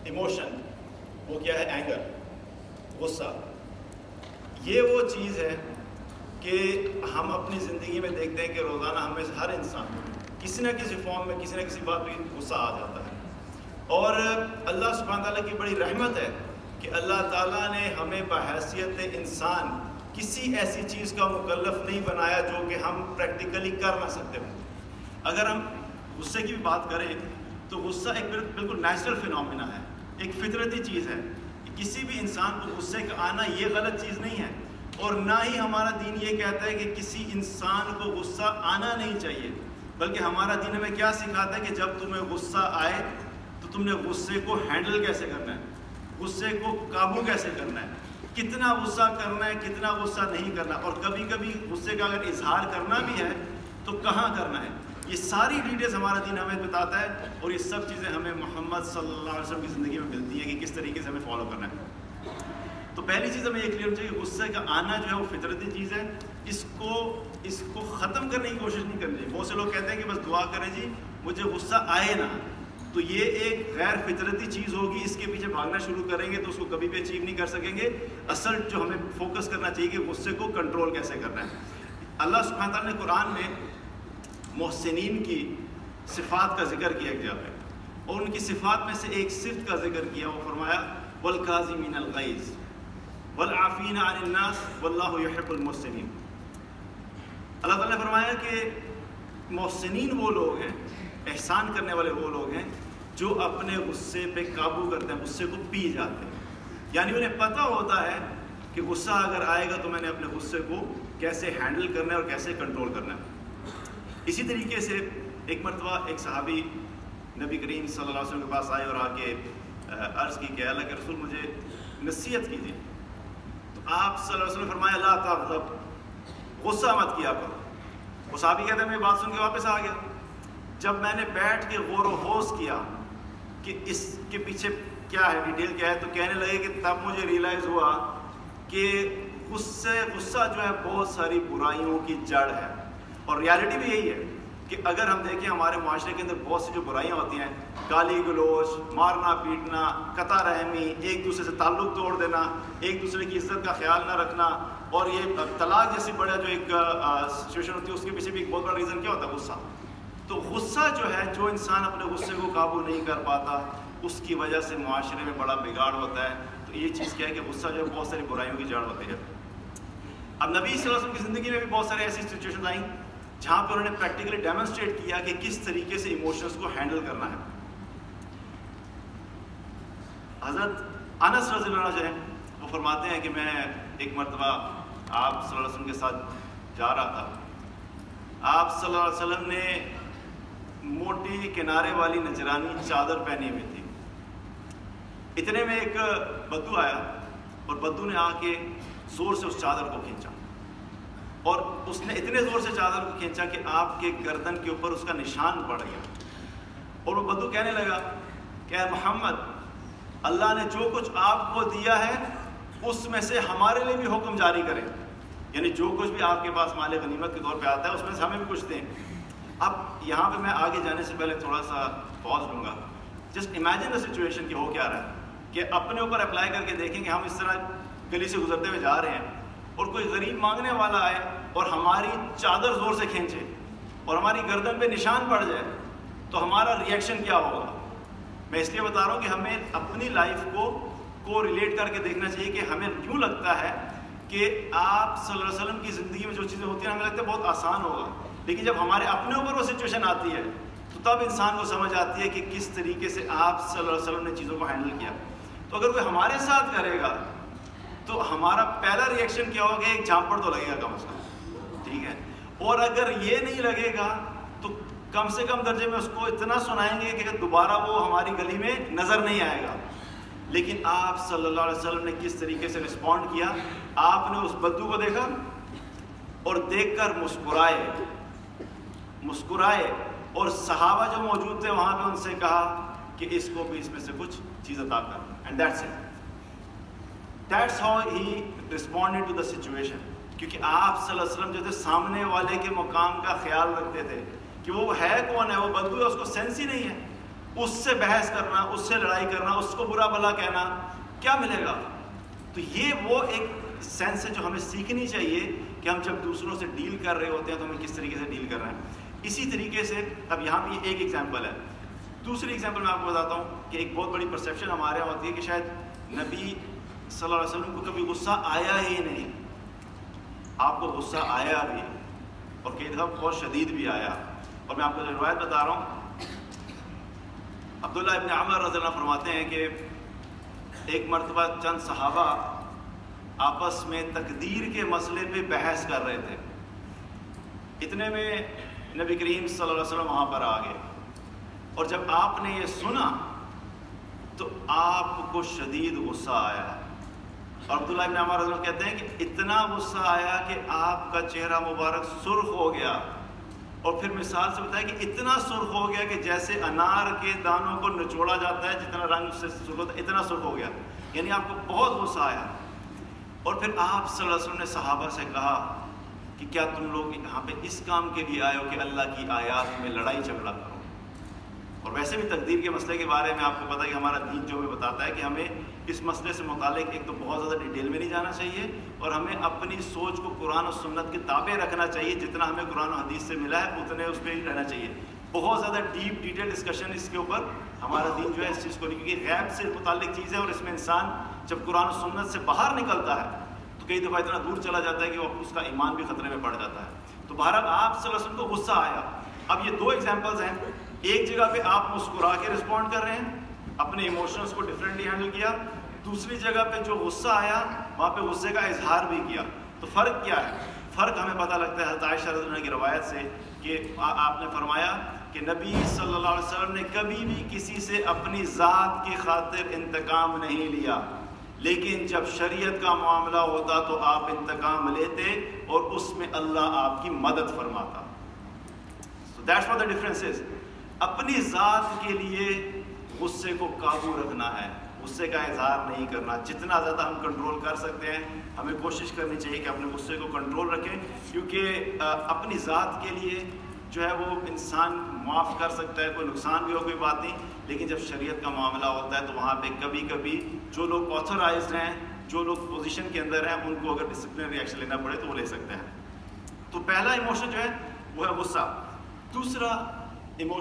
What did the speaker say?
Emotion, وہ کیا ہے؟ اینگر، غصہ. یہ وہ چیز ہے کہ ہم اپنی زندگی میں دیکھتے ہیں کہ روزانہ ہمیں ہر انسان کسی نہ کسی فارم میں کسی نہ کسی بات پہ غصہ آ جاتا ہے. اور اللہ سبحانہ تعالیٰ کی بڑی رحمت ہے کہ اللہ تعالیٰ نے ہمیں بحیثیت انسان کسی ایسی چیز کا مکلف نہیں بنایا جو کہ ہم پریکٹیکلی کر نہ سکتے ہوں. اگر ہم غصے کی بھی بات کریں تو غصہ ایک بالکل نیچرل فینومینا ہے، ایک فطرتی چیز ہے. کسی بھی انسان کو غصے کا آنا یہ غلط چیز نہیں ہے، اور نہ ہی ہمارا دین یہ کہتا ہے کہ کسی انسان کو غصہ آنا نہیں چاہیے، بلکہ ہمارا دین ہمیں کیا سکھاتا ہے کہ جب تمہیں غصہ آئے تو تم نے غصے کو ہینڈل کیسے کرنا ہے، غصے کو قابو کیسے کرنا ہے، کتنا غصہ کرنا ہے، کتنا غصہ نہیں کرنا، اور کبھی کبھی غصے کا اگر اظہار کرنا بھی ہے تو کہاں کرنا ہے. یہ ساری ڈیٹیلز ہمارا دین ہمیں بتاتا ہے، اور یہ سب چیزیں ہمیں محمد صلی اللہ علیہ وسلم کی زندگی میں ملتی ہیں کہ کس طریقے سے ہمیں فالو کرنا ہے. تو پہلی چیز ہمیں یہ کلیئر ہونا چاہیے کہ غصے کا آنا جو ہے وہ فطرتی چیز ہے. اس کو ختم کرنے کی کوشش نہیں کرنی چاہیے. بہت سے لوگ کہتے ہیں کہ بس دعا کریں جی مجھے غصہ آئے نا، تو یہ ایک غیر فطرتی چیز ہوگی، اس کے پیچھے بھاگنا شروع کریں گے تو اس کو کبھی بھی اچیو نہیں کر سکیں گے. اصل جو ہمیں فوکس کرنا چاہیے کہ غصے کو کنٹرول کیسے کرنا ہے. اللہ سبحانہ تعالیٰ نے قرآن میں محسنین کی صفات کا ذکر کیا ایک جگہ پہ، اور ان کی صفات میں سے ایک صفت کا ذکر کیا. وہ فرمایا والکاظمین الغیظ والعافین عن الناس واللہ یحب المحسنین. اللہ تعالیٰ نے فرمایا کہ محسنین وہ لوگ ہیں، احسان کرنے والے وہ لوگ ہیں جو اپنے غصے پہ قابو کرتے ہیں، غصے کو پی جاتے ہیں. یعنی انہیں پتہ ہوتا ہے کہ غصہ اگر آئے گا تو میں نے اپنے غصے کو کیسے ہینڈل کرنا ہے اور کیسے کنٹرول کرنا ہے. اسی طریقے سے ایک مرتبہ ایک صحابی نبی کریم صلی اللہ علیہ وسلم کے پاس آئے اور آ کے عرض کی کہ اللہ کے رسول مجھے نصیحت کیجیے. تو آپ صلی اللہ علیہ وسلم نے فرمایا لا تغضب، غصہ مت کیا کرو. وہ صحابی کہتے ہیں میں بات سن کے واپس آ گیا. جب میں نے بیٹھ کے غور و خوض کیا کہ اس کے پیچھے کیا ہے، ڈیٹیل کیا ہے، تو کہنے لگے کہ تب مجھے ریئلائز ہوا کہ غصہ جو ہے بہت ساری برائیوں کی جڑ ہے. اور ریالٹی بھی یہی ہے کہ اگر ہم دیکھیں ہمارے معاشرے کے اندر بہت سی جو برائیاں ہوتی ہیں، گالی گلوچ، مارنا پیٹنا، قطع رحمی، ایک دوسرے سے تعلق توڑ دینا، ایک دوسرے کی عزت کا خیال نہ رکھنا، اور یہ طلاق جیسی بڑا جو ایک سچویشن ہوتی ہے اس کے پیچھے بھی ایک بہت بڑا ریزن کیا ہوتا ہے؟ غصہ. تو غصہ جو ہے، جو انسان اپنے غصے کو قابو نہیں کر پاتا اس کی وجہ سے معاشرے میں بڑا بگاڑ ہوتا ہے. تو یہ چیز کیا ہے کہ غصہ جو ہے بہت ساری برائیوں کی جڑ ہوتی ہے. اب نبی صلی اللہ علیہ وسلم کی زندگی میں بھی بہت سارے ایسی سچویشن آئیں جہاں پہ انہوں نے پریکٹیکلی ڈیمونسٹریٹ کیا کہ کس طریقے سے ایموشنز کو ہینڈل کرنا ہے. حضرت انس رضی اللہ عنہ جو ہے وہ فرماتے ہیں کہ میں ایک مرتبہ آپ صلی اللہ علیہ وسلم کے ساتھ جا رہا تھا. آپ صلی اللہ علیہ وسلم نے موٹی کنارے والی نجرانی چادر پہنی ہوئی تھی. اتنے میں ایک بدو آیا اور بدو نے آ کے زور سے اس چادر کو کھینچا، اور اس نے اتنے زور سے چادر کو کھینچا کہ آپ کے گردن کے اوپر اس کا نشان پڑ گیا. اور وہ بدو کہنے لگا کہ اے محمد، اللہ نے جو کچھ آپ کو دیا ہے اس میں سے ہمارے لیے بھی حکم جاری کریں. یعنی جو کچھ بھی آپ کے پاس مال غنیمت کے طور پہ آتا ہے اس میں سے ہمیں بھی کچھ دیں. اب یہاں پہ میں آگے جانے سے پہلے تھوڑا سا پاز لوں گا. جسٹ امیجن دا سچویشن کہ ہو کیا رہا ہے کہ اپنے اوپر اپلائی کر کے دیکھیں کہ ہم اس طرح گلی سے گزرتے ہوئے جا رہے ہیں اور کوئی غریب مانگنے والا آئے اور ہماری چادر زور سے کھینچے اور ہماری گردن پہ نشان پڑ جائے تو ہمارا ریئیکشن کیا ہوگا. میں اس لیے بتا رہا ہوں کہ ہمیں اپنی لائف کو ریلیٹ کر کے دیکھنا چاہیے کہ ہمیں یوں لگتا ہے کہ آپ صلی اللہ علیہ وسلم کی زندگی میں جو چیزیں ہوتی ہیں ہمیں لگتا ہے بہت آسان ہوگا، لیکن جب ہمارے اپنے اوپر وہ سچویشن آتی ہے تو تب انسان کو سمجھ آتی ہے کہ کس طریقے سے آپ صلی اللہ علیہ وسلم نے چیزوں کو ہینڈل کیا. تو اگر کوئی ہمارے ساتھ کرے گا تو ہمارا پہلا ریئیکشن کیا ہوگا؟ ایک جھانپڑ تو لگے گا کم از کم، ٹھیک ہے. اور اگر یہ نہیں لگے گا تو کم سے کم درجے میں اس کو اتنا سنائیں گے کہ دوبارہ وہ ہماری گلی میں نظر نہیں آئے گا. لیکن آپ صلی اللہ علیہ وسلم نے کس طریقے سے رسپونڈ کیا؟ آپ نے اس بدو کو دیکھا اور دیکھ کر مسکرائے اور صحابہ جو موجود تھے وہاں پہ ان سے کہا کہ اس کو بھی اس میں سے کچھ چیز عطا کر. And that's it. That's how he responded to the situation. کیونکہ آپ صلی اللہ علیہ وسلم جو تھے سامنے والے کے مقام کا خیال رکھتے تھے کہ وہ ہے کون ہے، وہ بدو ہے، اس کو سینس ہی نہیں ہے. اس سے بحث کرنا، اس سے لڑائی کرنا، اس کو برا بھلا کہنا، کیا ملے گا؟ تو یہ وہ ایک سینس ہے جو ہمیں سیکھنی چاہیے کہ ہم جب دوسروں سے ڈیل کر رہے ہوتے ہیں تو ہمیں کس طریقے سے ڈیل کر رہے ہیں. اسی طریقے سے اب یہاں بھی ایک ایگزامپل ہے. دوسری ایگزامپل میں آپ کو بتاتا ہوں کہ ایک بہت بڑی پرسیپشن ہمارے یہاں ہوتی ہے کہ شاید نبی صلی اللہ علیہ وسلم کو کبھی غصہ آیا ہی نہیں. آپ کو غصہ آیا بھی اور کئی دفعہ بہت شدید بھی آیا. اور میں آپ کو جو روایت بتا رہا ہوں، عبداللہ ابن عمر رضی اللہ عنہ فرماتے ہیں کہ ایک مرتبہ چند صحابہ آپس میں تقدیر کے مسئلے پہ بحث کر رہے تھے. اتنے میں نبی کریم صلی اللہ علیہ وسلم وہاں پر آ گئے، اور جب آپ نے یہ سنا تو آپ کو شدید غصہ آیا. اور عبداللہ ابن عمر رضی اللہ عنہ کہتے ہیں کہ اتنا غصہ آیا کہ آپ کا چہرہ مبارک سرخ ہو گیا. اور پھر مثال سے بتایا کہ اتنا سرخ ہو گیا کہ جیسے انار کے دانوں کو نچوڑا جاتا ہے جتنا رنگ سے سرخ ہوتا ہے، اتنا سرخ ہو گیا. یعنی آپ کو بہت غصہ آیا. اور پھر آپ صلی اللہ علیہ وسلم نے صحابہ سے کہا کہ کیا تم لوگ یہاں پہ اس کام کے لیے آئے ہو کہ اللہ کی آیات میں لڑائی جھگڑا کرو؟ اور ویسے بھی تقدیر کے مسئلے کے بارے میں آپ کو پتہ ہے کہ ہمارا دین جو ہمیں بتاتا ہے کہ ہمیں اس مسئلے سے متعلق ایک تو بہت زیادہ ڈیٹیل میں نہیں جانا چاہیے، اور ہمیں اپنی سوچ کو قرآن و سنت کے تابع رکھنا چاہیے. جتنا ہمیں قرآن و حدیث سے ملا ہے اتنے اس پہ ہی رہنا چاہیے. بہت زیادہ ڈیپ ڈیٹیل ڈسکشن اس کے اوپر ہمارا دین جو ہے اس چیز کو نہیں، کیونکہ غیب سے متعلق چیز ہے، اور اس میں انسان جب قرآن و سنت سے باہر نکلتا ہے تو کئی دفعہ اتنا دور چلا جاتا ہے کہ وہ اس کا ایمان بھی خطرے میں پڑ جاتا ہے. تو بہرحال آپ صلی اللہ علیہ وسلم کو غصہ آیا. اب یہ دو ایگزامپلز ہیں. ایک جگہ پہ آپ مسکرا کے رسپونڈ کر رہے ہیں، اپنے ایموشنز کو ڈفرینٹلی ہینڈل کیا. دوسری جگہ پہ جو غصہ آیا وہاں پہ غصے کا اظہار بھی کیا. تو فرق کیا ہے؟ فرق ہمیں پتہ لگتا ہے حضرت عائشہ رضی اللہ عنہ کی روایت سے کہ آپ نے فرمایا کہ نبی صلی اللہ علیہ وسلم نے کبھی بھی کسی سے اپنی ذات کی خاطر انتقام نہیں لیا، لیکن جب شریعت کا معاملہ ہوتا تو آپ انتقام لیتے اور اس میں اللہ آپ کی مدد فرماتا. So that's what the difference is. اپنی ذات کے لیے غصے کو قابو رکھنا ہے، غصے کا اظہار نہیں کرنا. جتنا زیادہ ہم کنٹرول کر سکتے ہیں ہمیں کوشش کرنی چاہیے کہ اپنے غصے کو کنٹرول رکھیں، کیونکہ اپنی ذات کے لیے جو ہے وہ انسان معاف کر سکتا ہے، کوئی نقصان بھی ہو کوئی بات نہیں. لیکن جب شریعت کا معاملہ ہوتا ہے تو وہاں پہ کبھی کبھی جو لوگ آتھورائزڈ ہیں، جو لوگ پوزیشن کے اندر ہیں، ان کو اگر ڈسپلنری ایکشن لینا پڑے تو وہ لے سکتے ہیں. تو پہلا ایموشن جو ہے وہ ہے غصہ. دوسرا ایموشن